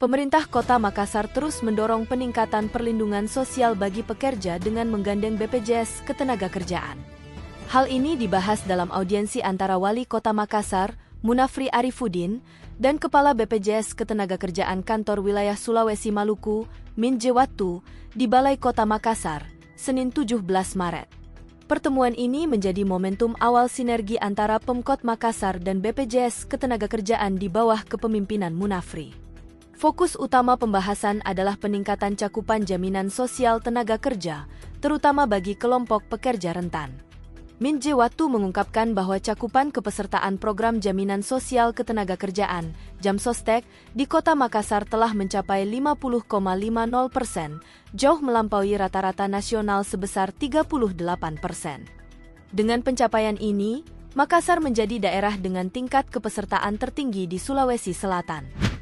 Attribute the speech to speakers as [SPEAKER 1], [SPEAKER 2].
[SPEAKER 1] Pemerintah Kota Makassar terus mendorong peningkatan perlindungan sosial bagi pekerja dengan menggandeng BPJS Ketenagakerjaan. Hal ini dibahas dalam audiensi antara Wali Kota Makassar, Munafri Arifuddin, dan Kepala BPJS Ketenagakerjaan Kantor Wilayah Sulawesi Maluku, Min Jewatu, di Balai Kota Makassar, Senin 17 Maret. Pertemuan ini menjadi momentum awal sinergi antara Pemkot Makassar dan BPJS Ketenagakerjaan di bawah kepemimpinan Munafri. Fokus utama pembahasan adalah peningkatan cakupan jaminan sosial tenaga kerja, terutama bagi kelompok pekerja rentan. Min Jewatu mengungkapkan bahwa cakupan kepesertaan program jaminan sosial ketenagakerjaan, Jamsostek, di Kota Makassar telah mencapai 50,50%, jauh melampaui rata-rata nasional sebesar 38%. Dengan pencapaian ini, Makassar menjadi daerah dengan tingkat kepesertaan tertinggi di Sulawesi Selatan.